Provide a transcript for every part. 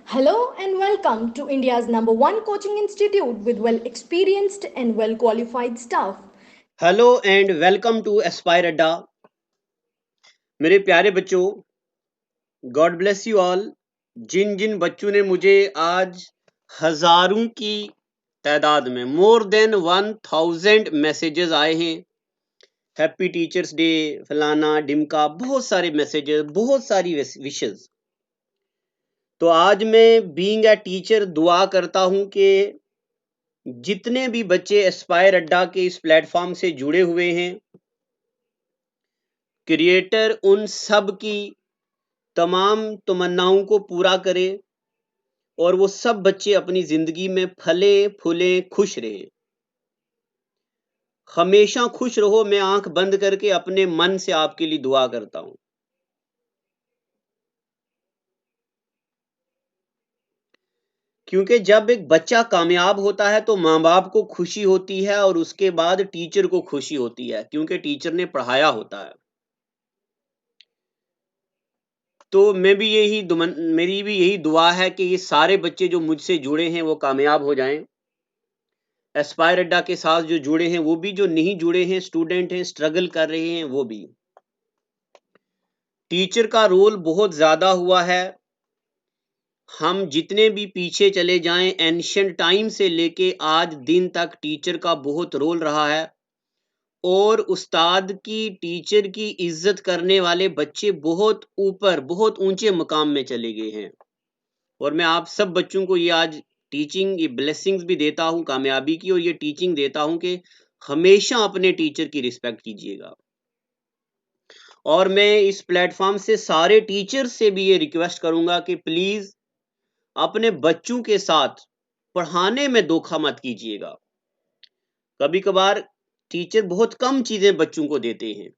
Hello and welcome to India's number one coaching institute with well experienced and well qualified staff. Hello and welcome to Aspire Adda. मेरे प्यारे बच्चों, God bless you all. जिन जिन बच्चों ने मुझे आज हजारों की तादाद में मोर देन 1000 मैसेजेस आए हैं, हैप्पी टीचर्स डे फलाना डिमका, बहुत सारे मैसेजेस, बहुत सारी विशेस। तो आज मैं बीइंग अ टीचर दुआ करता हूं कि जितने भी बच्चे एस्पायर अड्डा के इस प्लेटफॉर्म से जुड़े हुए हैं, क्रिएटर उन सब की तमाम तमन्नाओं को पूरा करे और वो सब बच्चे अपनी जिंदगी में फले फूले खुश रहे। हमेशा खुश रहो। मैं आंख बंद करके अपने मन से आपके लिए दुआ करता हूं, क्योंकि जब एक बच्चा कामयाब होता है तो माँ बाप को खुशी होती है और उसके बाद टीचर को खुशी होती है, क्योंकि टीचर ने पढ़ाया होता है। तो मेरी भी यही दुआ है कि ये सारे बच्चे जो मुझसे जुड़े हैं वो कामयाब हो जाएं। एस्पायर अड्डा के साथ जो जुड़े हैं वो भी, जो नहीं जुड़े हैं, स्टूडेंट हैं, स्ट्रगल कर रहे हैं, वो भी। टीचर का रोल बहुत ज्यादा हुआ है। हम जितने भी पीछे चले जाएं, एंशिएंट टाइम से लेके आज दिन तक टीचर का बहुत रोल रहा है। और उस्ताद की, टीचर की इज्जत करने वाले बच्चे बहुत ऊपर, बहुत ऊंचे मकाम में चले गए हैं। और मैं आप सब बच्चों को ये आज टीचिंग, ये ब्लेसिंग्स भी देता हूं कामयाबी की, और ये टीचिंग देता हूं कि हमेशा अपने टीचर की रिस्पेक्ट कीजिएगा। और मैं इस प्लेटफॉर्म से सारे टीचर्स से भी ये रिक्वेस्ट करूंगा कि प्लीज अपने बच्चों के साथ पढ़ाने में धोखा मत कीजिएगा। कभी कभार टीचर बहुत कम चीजें बच्चों को देते हैं,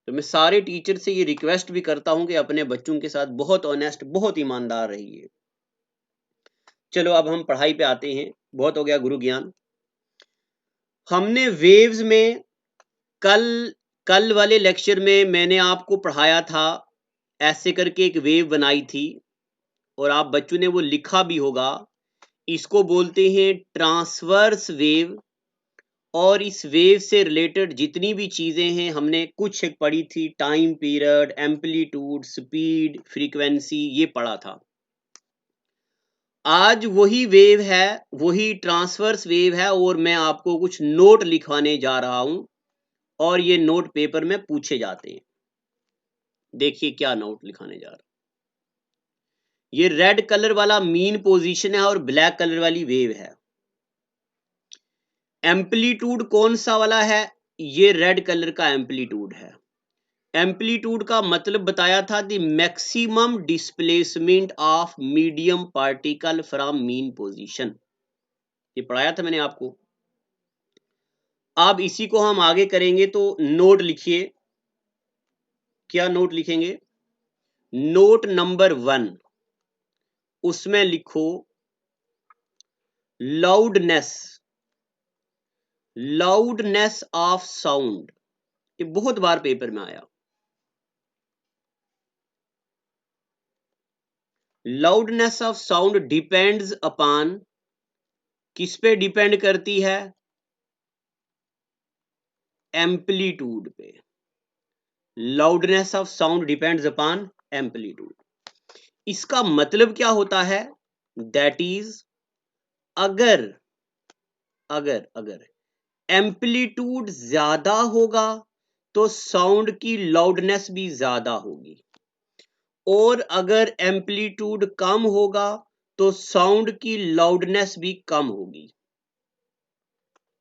तो मैं सारे टीचर से ये रिक्वेस्ट भी करता हूं कि अपने बच्चों के साथ बहुत ऑनेस्ट, बहुत ईमानदार रहिए। चलो अब हम पढ़ाई पे आते हैं। बहुत हो गया गुरु ज्ञान। हमने वेव्स में कल कल वाले लेक्चर में मैंने आपको पढ़ाया था, ऐसे करके एक वेव बनाई थी और आप बच्चों ने वो लिखा भी होगा। इसको बोलते हैं ट्रांसवर्स वेव। और इस वेव से रिलेटेड जितनी भी चीजें हैं हमने कुछ एक पढ़ी थी, time period, amplitude, speed, frequency, ये पढ़ा था। आज वही वेव है, वही ट्रांसवर्स वेव है, और मैं आपको कुछ नोट लिखवाने जा रहा हूं और ये नोट पेपर में पूछे जाते हैं। देखिए क्या नोट लिखाने जा रहा हूं। ये रेड कलर वाला मीन पोजीशन है और ब्लैक कलर वाली वेव है। एम्पलीट्यूड कौन सा वाला है? ये रेड कलर का एम्पलीट्यूड है। एम्पलीट्यूड का मतलब बताया था, the maximum displacement of medium particle from mean position. ये पढ़ाया था मैंने आपको। अब इसी को हम आगे करेंगे, तो नोट लिखिए। क्या नोट लिखेंगे? नोट नंबर 1, उसमें लिखो लाउडनेस, लाउडनेस ऑफ साउंड। ये बहुत बार पेपर में आया। Loudness of sound depends upon, किस पे डिपेंड करती है? एम्पलीट्यूड पे। Loudness of sound depends upon amplitude. इसका मतलब क्या होता है? दैट इज, अगर अगर अगर एम्पलीट्यूड ज्यादा होगा तो साउंड की लाउडनेस भी ज्यादा होगी, और अगर एम्पलीट्यूड कम होगा तो साउंड की लाउडनेस भी कम होगी।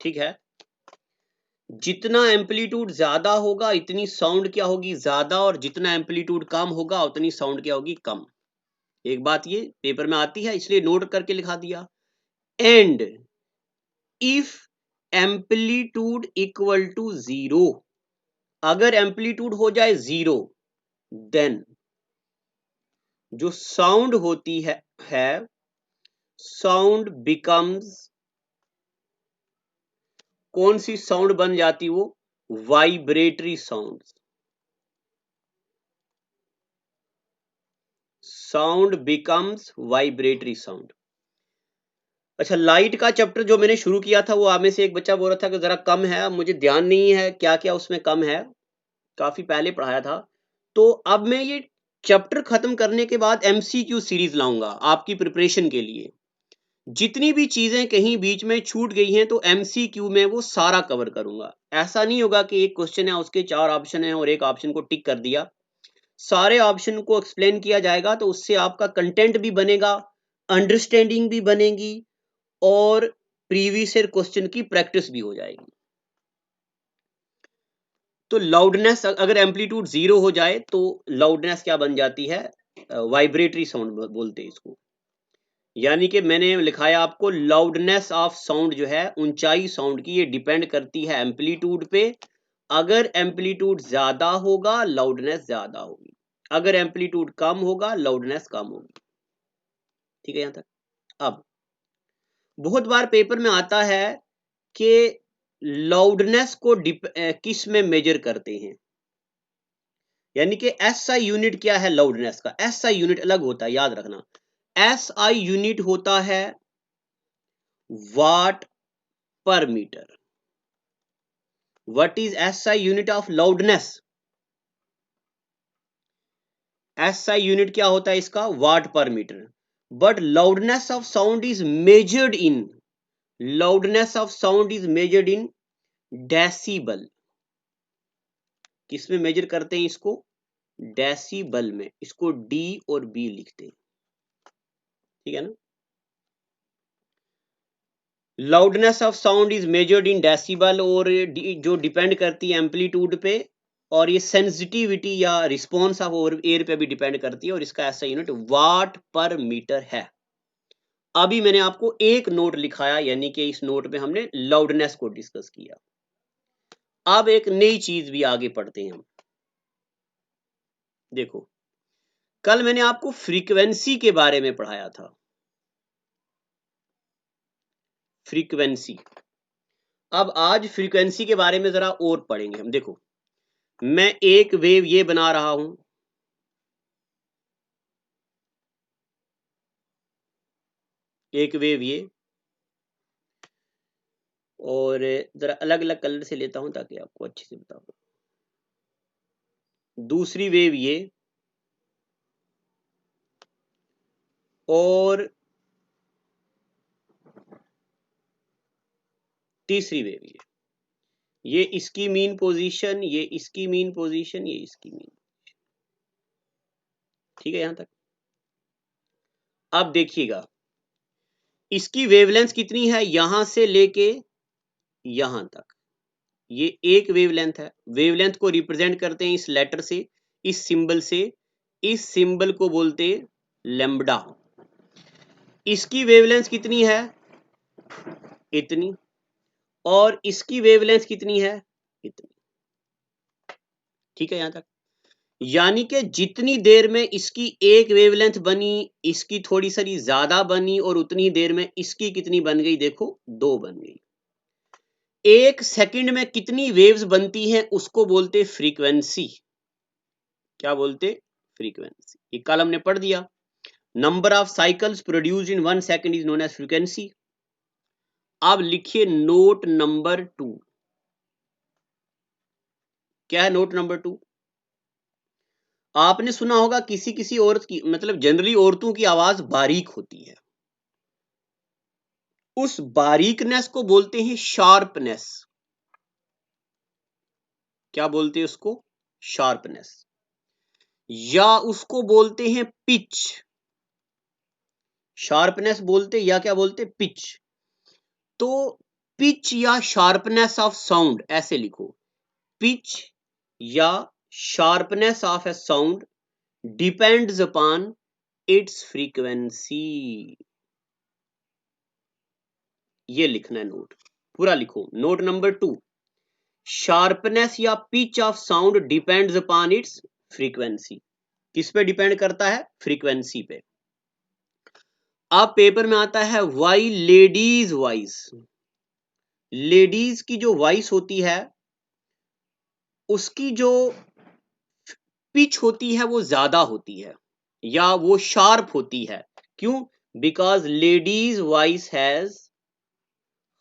ठीक है? जितना एम्पलीट्यूड ज्यादा होगा इतनी साउंड क्या होगी? ज्यादा। और जितना एम्पलीट्यूड कम होगा उतनी साउंड क्या होगी? कम। एक बात ये पेपर में आती है, इसलिए नोट करके लिखा दिया। And if amplitude equal to 0, अगर एम्पलीट्यूड हो जाए 0, देन जो साउंड होती है साउंड बिकम्स, कौन सी साउंड बन जाती? वो vibratory sound. Sound becomes vibratory sound. अच्छा, लाइट का चैप्टर जो मैंने शुरू किया था वो आप में से एक बच्चा बोल रहा था कि जरा कम है, मुझे ध्यान नहीं है क्या क्या उसमें कम है, काफी पहले पढ़ाया था। तो अब मैं ये चैप्टर खत्म करने के बाद एमसीक्यू सीरीज लाऊंगा आपकी प्रिपरेशन के लिए। जितनी भी चीजें कहीं बीच में छूट गई हैं तो एमसीक्यू में वो सारा कवर करूंगा। ऐसा नहीं होगा कि एक क्वेश्चन है उसके 4 ऑप्शन है और एक ऑप्शन को टिक कर दिया। सारे ऑप्शन को एक्सप्लेन किया जाएगा तो उससे आपका कंटेंट भी बनेगा, अंडरस्टैंडिंग भी बनेगी और प्रीवियस ईयर क्वेश्चन की प्रैक्टिस भी हो जाएगी। तो लाउडनेस अगर एम्पलीट्यूड 0 हो जाए तो लाउडनेस क्या बन जाती है, वाइब्रेटरी साउंड बोलते हैं इसको। यानी कि मैंने लिखाया आपको लाउडनेस ऑफ साउंड जो है, ऊंचाई साउंड की, ये डिपेंड करती है एम्पलीट्यूड पे। अगर एम्पलीट्यूड ज्यादा होगा लाउडनेस ज्यादा होगी, अगर एम्पलीट्यूड कम होगा लाउडनेस कम होगी। ठीक है यहां तक। अब बहुत बार पेपर में आता है कि लाउडनेस को किस में मेजर करते हैं, यानी कि एसआई यूनिट क्या है लाउडनेस का। एसआई यूनिट अलग होता है, याद रखना। एसआई यूनिट होता है watt per metre. What is SI unit of loudness? SI unit क्या होता है इसका, watt per metre. But loudness of sound is measured in, loudness of sound is measured in decibel. किस में मेजर करते हैं इसको, डेसिबल में। इसको डी और बी लिखते हैं, ठीक है ना। Loudness of sound is measured in decibel, और जो डिपेंड करती है एम्पलीट्यूड पे, और ये सेंसिटिविटी या रिस्पॉन्स ऑफ एयर पे भी डिपेंड करती है, और इसका ऐसा यूनिट वाट पर मीटर है। अभी मैंने आपको एक नोट लिखाया, यानी कि इस नोट में हमने लाउडनेस को डिस्कस किया। अब एक नई चीज भी आगे पढ़ते हैं हम। देखो, कल मैंने आपको फ्रीक्वेंसी के बारे में पढ़ाया था, फ्रीक्वेंसी। अब आज फ्रीक्वेंसी के बारे में जरा और पढ़ेंगे हम। देखो, मैं एक वेव ये बना रहा हूं, एक वेव ये, और जरा अलग अलग कलर से लेता हूं ताकि आपको अच्छे से बता पाऊं। दूसरी वेव ये, और तीसरी वेव ये इसकी मीन पोजीशन, ये इसकी मीन पोजीशन, ये इसकी मीन। ठीक है यहां तक। अब देखिएगा, इसकी वेवलेंथ कितनी है, यहां से लेके यहां तक, ये एक वेवलेंथ है। वेवलेंथ को रिप्रेजेंट करते हैं इस लेटर से, इस सिंबल से। इस सिंबल को बोलते हैं लैम्ब्डा। इसकी वेवलेंथ कितनी है, इतनी, और इसकी वेवलेंथ कितनी है, इतनी। ठीक है यहां तक। यानी कि जितनी देर में इसकी एक वेवलेंथ बनी, इसकी थोड़ी सी ज्यादा बनी, और उतनी देर में इसकी कितनी बन गई, देखो 2 बन गई। एक सेकंड में कितनी वेव्स बनती हैं उसको बोलते फ्रीक्वेंसी। क्या बोलते, फ्रीक्वेंसी। ये कल हमने पढ़ दिया। Number of cycles produced in 1 second is known as frequency. अब लिखिए नोट नंबर 2। क्या है नोट नंबर 2? आपने सुना होगा किसी किसी औरत की, मतलब जनरली औरतों की आवाज बारीक होती है, उस बारीकनेस को बोलते हैं शार्पनेस। क्या बोलते हैं उसको, शार्पनेस, या उसको बोलते हैं पिच। शार्पनेस बोलते या क्या बोलते, पिच। तो पिच या शार्पनेस ऑफ साउंड ऐसे लिखो, पिच या sharpness of A sound depends upon its frequency. ये लिखना है नोट, पूरा लिखो। नोट नंबर 2, शार्पनेस या pitch of sound depends upon its frequency. किस पे डिपेंड करता है, फ्रीक्वेंसी पे। अब पेपर में आता है वाई लेडीज वॉइस। लेडीज की जो वॉइस होती है उसकी जो पिच होती है वो ज्यादा होती है, या वो शार्प होती है। क्यों? Because ladies voice has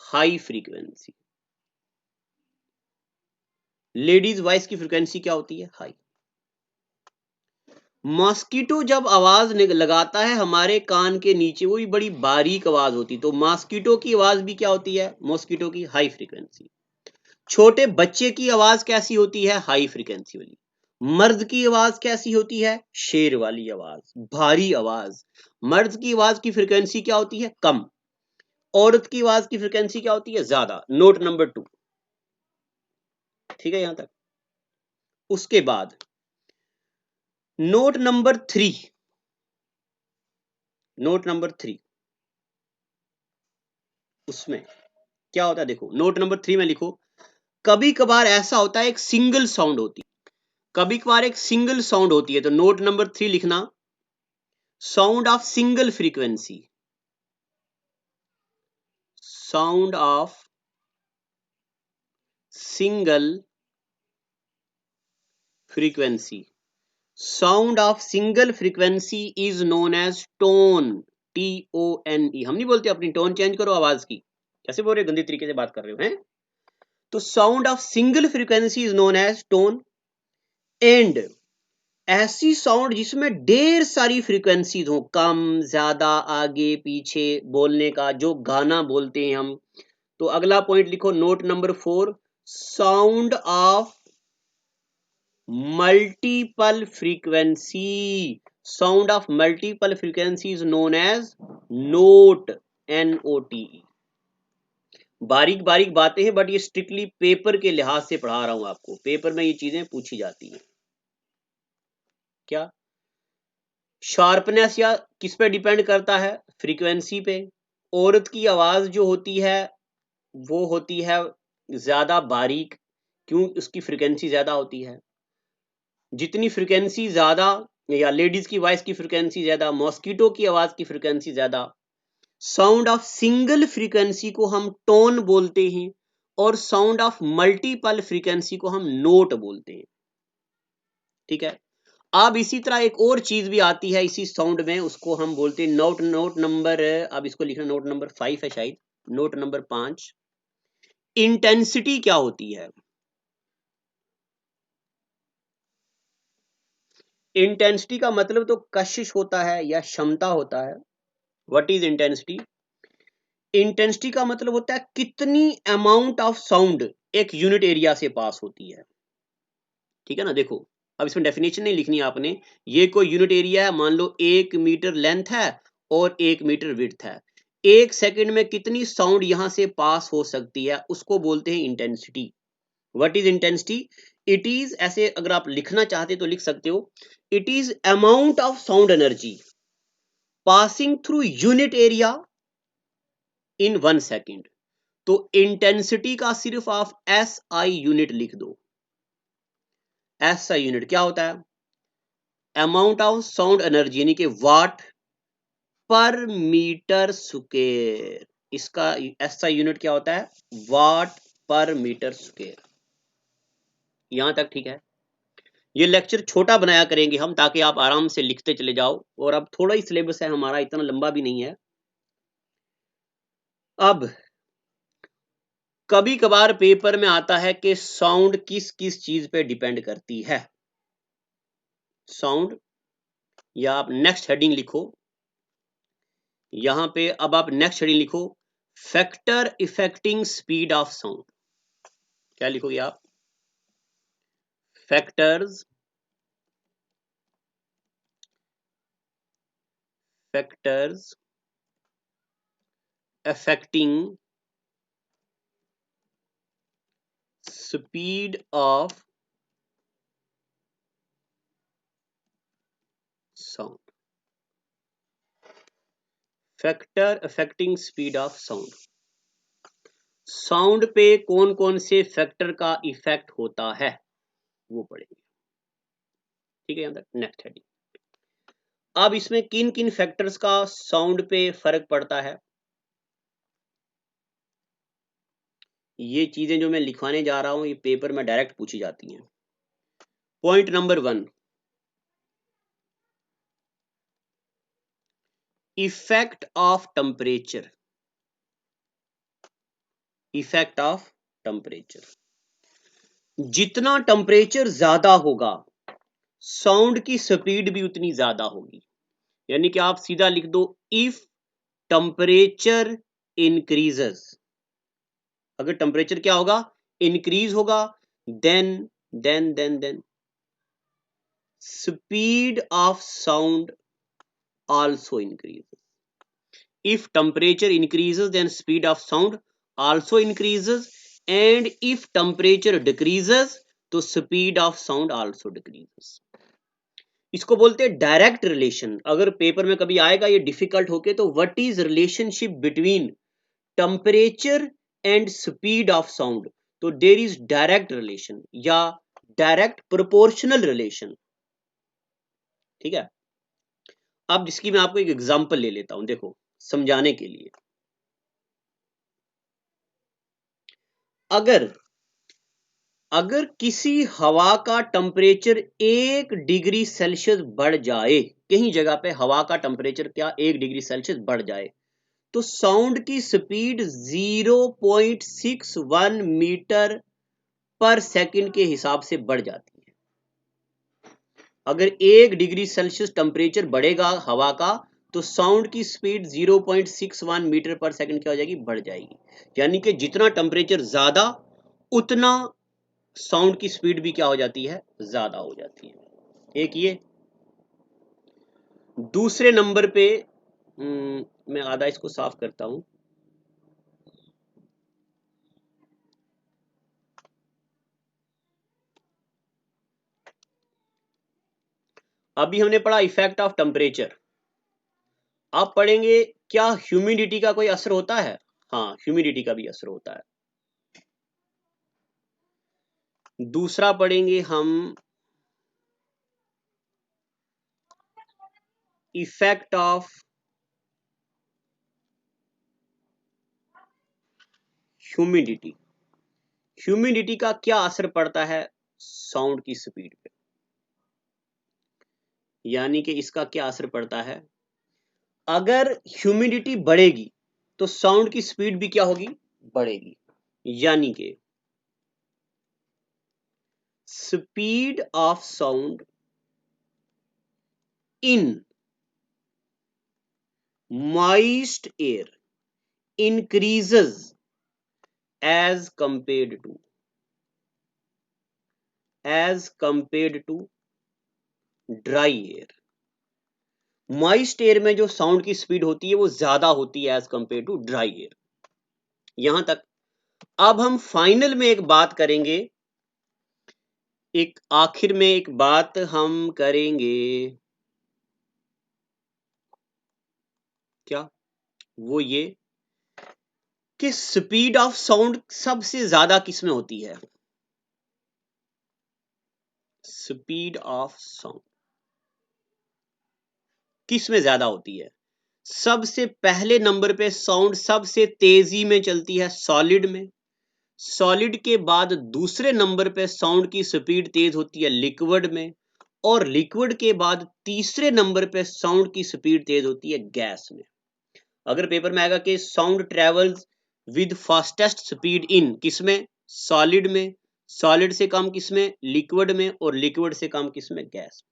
high frequency. Ladies voice की फ्रीक्वेंसी क्या होती है? हाई। मॉस्किटो जब आवाज लगाता है हमारे कान के नीचे, वो भी बड़ी बारीक आवाज होती है, तो मॉस्किटो की आवाज भी क्या होती है? मॉस्किटो की हाई फ्रीक्वेंसी। छोटे बच्चे की आवाज कैसी होती है? हाई फ्रीक्वेंसी वाली। मर्द की आवाज कैसी होती है? शेर वाली आवाज, भारी आवाज। मर्द की आवाज की फ्रीक्वेंसी क्या होती है? कम। औरत की आवाज की फ्रीक्वेंसी क्या होती है? ज्यादा। Note number 2। ठीक है यहां तक। उसके बाद नोट नंबर 3। नोट नंबर 3 उसमें क्या होता है? देखो नोट नंबर 3 में लिखो, कभी कभार ऐसा होता है एक सिंगल साउंड होती है। कभी कभार एक सिंगल साउंड होती है, तो नोट नंबर 3 लिखना, sound of single frequency. Sound of single frequency. Sound of single frequency is known as tone. TONE। हम नहीं बोलते अपनी टोन चेंज करो आवाज की। कैसे बोल रहे हो? गंदी तरीके से बात कर रहे हो हैं? तो sound of single frequency is known as tone. And ऐसी साउंड जिसमें ढेर सारी फ्रीक्वेंसीज हो, कम ज्यादा आगे पीछे बोलने का, जो गाना बोलते हैं हम। तो अगला पॉइंट लिखो, note number 4, sound of multiple frequency. Sound of multiple frequency is known as note. NOTE। बारीक बारीक बातें हैं, बट ये स्ट्रिक्टली पेपर के लिहाज से पढ़ा रहा हूं आपको। पेपर में ये चीजें पूछी जाती हैं। क्या? शार्पनेस या किस पे डिपेंड करता है? फ्रीक्वेंसी पे। औरत की आवाज जो होती है वो होती है ज्यादा बारीक। क्यों? उसकी फ्रीक्वेंसी ज्यादा होती है। जितनी फ्रीक्वेंसी ज्यादा, या लेडीज की वॉइस की फ्रीक्वेंसी ज्यादा, मॉस्किटो की आवाज की फ्रीक्वेंसी ज्यादा। साउंड ऑफ सिंगल फ्रीक्वेंसी को हम टोन बोलते हैं, और साउंड ऑफ मल्टीपल फ्रीक्वेंसी को हम नोट बोलते हैं। ठीक है। अब इसी तरह एक और चीज भी आती है इसी साउंड में, उसको हम बोलते हैं नोट नंबर, अब इसको लिखना नोट नंबर 5 है शायद। नोट नंबर 5, इंटेंसिटी क्या होती है? इंटेंसिटी का मतलब तो कशिश होता है या क्षमता होता है। What is intensity? इंटेंसिटी का मतलब होता है कितनी अमाउंट ऑफ साउंड एक यूनिट एरिया से पास होती है। ठीक है ना? देखो अब इसमें डेफिनेशन नहीं लिखनी आपने। ये कोई यूनिट एरिया है, मान लो 1 मीटर लेंथ है और 1 मीटर विड्थ है। 1 सेकंड में कितनी साउंड यहां से पास हो सकती है, उसको बोलते हैं intensity. What is intensity? It is, ऐसे अगर आप लिखना चाहते तो लिख सकते हो, it is amount of sound energy passing through unit area in 1 second. तो इंटेंसिटी का सिर्फ आप SI यूनिट लिख दो। SI यूनिट क्या होता है? अमाउंट ऑफ साउंड एनर्जी, यानी कि वाट पर मीटर स्क्वायर। इसका SI यूनिट क्या होता है? Watt per metre square. यहां तक ठीक है। ये लेक्चर छोटा बनाया करेंगे हम, ताकि आप आराम से लिखते चले जाओ। और अब थोड़ा ही सिलेबस है हमारा, इतना लंबा भी नहीं है। अब कभी कभार पेपर में आता है कि साउंड किस किस चीज पे डिपेंड करती है। साउंड, या आप नेक्स्ट हेडिंग लिखो यहां पे। अब आप नेक्स्ट हेडिंग लिखो, factor effecting speed of sound. क्या लिखोगे आप? Factors factors affecting speed of sound. Factor affecting speed of sound. Sound पे कौन कौन से फैक्टर का इफेक्ट होता है वो पढ़ेंगे। ठीक है, यहां तक नेक्स्ट हेडिंग। अब इसमें किन किन फैक्टर्स का साउंड पे फर्क पड़ता है, ये चीजें जो मैं लिखवाने जा रहा हूं ये पेपर में डायरेक्ट पूछी जाती हैं। Point number 1, effect of temperature, effect of temperature. जितना टेम्परेचर ज्यादा होगा साउंड की स्पीड भी उतनी ज्यादा होगी। यानी कि आप सीधा लिख दो, इफ टेम्परेचर इंक्रीजेस, अगर टेम्परेचर क्या होगा, इंक्रीज होगा, then speed of sound also increases. If temperature increases, then speed of sound also increases, and if temperature decreases, तो speed of sound also decreases. इसको बोलते हैं डायरेक्ट रिलेशन। अगर paper में कभी आएगा ये डिफिकल्ट होके, तो what is relationship between temperature and speed of sound, तो देयर इज डायरेक्ट रिलेशन या डायरेक्ट प्रोपोर्शनल रिलेशन। ठीक है, अब जिसकी मैं आपको एक एग्जांपल ले लेता हूं, देखो समझाने के लिए। अगर किसी हवा का टेम्परेचर 1 डिग्री सेल्सियस बढ़ जाए, कहीं जगह पे हवा का टेम्परेचर क्या 1 डिग्री सेल्सियस बढ़ जाए, तो साउंड की स्पीड 0.61 मीटर पर सेकंड के हिसाब से बढ़ जाती है। अगर 1 डिग्री सेल्सियस टेम्परेचर बढ़ेगा हवा का, तो साउंड की स्पीड 0.61 मीटर पर सेकंड क्या हो जाएगी, बढ़ जाएगी। यानी कि जितना टेम्परेचर ज्यादा उतना साउंड की स्पीड भी क्या हो जाती है, ज्यादा हो जाती है। एक ये। दूसरे नंबर पे मैं आधा इसको साफ करता हूं। अभी हमने पढ़ा इफेक्ट ऑफ टेम्परेचर, आप पढ़ेंगे क्या ह्यूमिडिटी का कोई असर होता है। हाँ, ह्यूमिडिटी का भी असर होता है। दूसरा पढ़ेंगे हम इफेक्ट ऑफ ह्यूमिडिटी। ह्यूमिडिटी का क्या असर पड़ता है साउंड की स्पीड पे, यानी कि इसका क्या असर पड़ता है। अगर ह्यूमिडिटी बढ़ेगी तो साउंड की स्पीड भी क्या होगी, बढ़ेगी। यानी कि speed of sound in moist air increases as compared to dry air। moist air में जो साउंड की स्पीड होती है वो ज्यादा होती है as compare to dry air. यहां तक। अब हम फाइनल में एक बात करेंगे, एक आखिर में एक बात हम करेंगे, क्या वो ये कि स्पीड ऑफ साउंड सबसे ज्यादा किसमें होती है। स्पीड ऑफ साउंड किसमें ज्यादा होती है। सबसे पहले नंबर पे साउंड सबसे तेजी में चलती है सॉलिड में। सॉलिड के बाद दूसरे नंबर पे साउंड की स्पीड तेज होती है लिक्विड में, और लिक्विड के बाद तीसरे नंबर पे साउंड की स्पीड तेज होती है गैस में। अगर पेपर में आएगा कि sound travels with fastest speed in किसमें, सॉलिड में, सॉलिड से कम किसमें, लिक्विड में, और लिक्विड से कम किसमें, गैस।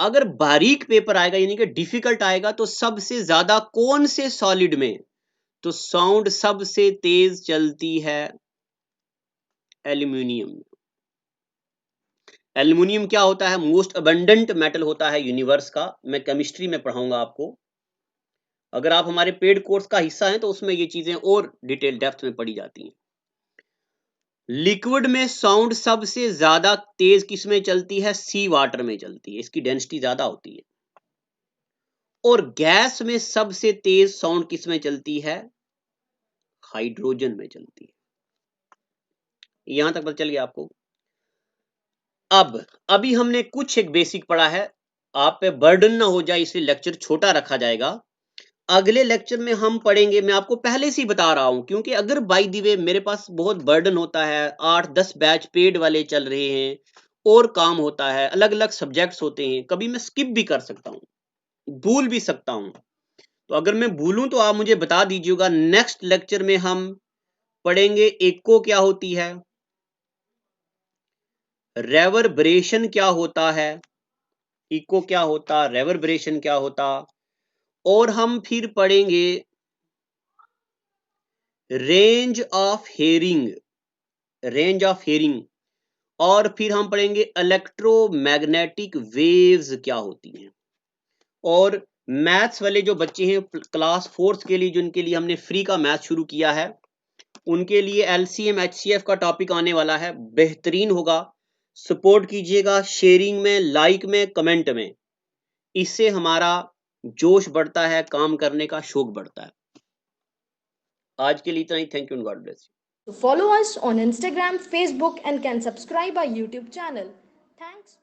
अगर बारीक पेपर आएगा यानी कि डिफिकल्ट आएगा, तो सबसे ज्यादा कौन से सॉलिड में, तो साउंड सबसे तेज चलती है एल्यूमिनियम में। एल्यूमिनियम क्या होता है, मोस्ट अबंडेंट मेटल होता है यूनिवर्स का। मैं केमिस्ट्री में पढ़ाऊंगा आपको, अगर आप हमारे पेड कोर्स का हिस्सा हैं तो उसमें ये चीजें और डिटेल डेप्थ में पढ़ी जाती हैं। लिक्विड में साउंड सबसे ज्यादा तेज किसमें चलती है, सी वाटर में चलती है, इसकी डेंसिटी ज्यादा होती है। और गैस में सबसे तेज साउंड किसमें चलती है, हाइड्रोजन में चलती है। यहां तक पता चल गया आपको। अभी हमने कुछ एक बेसिक पढ़ा है, आप पे बर्डन ना हो जाए इसलिए लेक्चर छोटा रखा जाएगा। अगले लेक्चर में हम पढ़ेंगे, मैं आपको पहले से ही बता रहा हूं, क्योंकि अगर बाय द वे मेरे पास बहुत बर्डन होता है, 8-10 बैच पेड वाले चल रहे हैं और काम होता है, अलग अलग सब्जेक्ट्स होते हैं, कभी मैं स्किप भी कर सकता हूं, भूल भी सकता हूं। तो अगर मैं भूलूं तो आप मुझे बता दीजिएगा। नेक्स्ट लेक्चर में हम पढ़ेंगे एको क्या होती है, रेवर्बरेशन क्या होता है, इको क्या होता, रेवर्बरेशन क्या होता, और हम फिर पढ़ेंगे range of hearing, range of hearing, और फिर हम पढ़ेंगे इलेक्ट्रोमैग्नेटिक वेव्स क्या होती हैं। और मैथ्स वाले जो बच्चे हैं क्लास 4th के लिए, जिनके लिए हमने फ्री का मैथ शुरू किया है, उनके लिए एलसीएम एचसीएफ का टॉपिक आने वाला है, बेहतरीन होगा। सपोर्ट कीजिएगा शेयरिंग में, लाइक में, कमेंट में, इससे हमारा जोश बढ़ता है, काम करने का शौक बढ़ता है। आज के लिए इतना ही। Thank you and God bless you. So follow us on Instagram, Facebook, and can subscribe our YouTube channel. Thanks.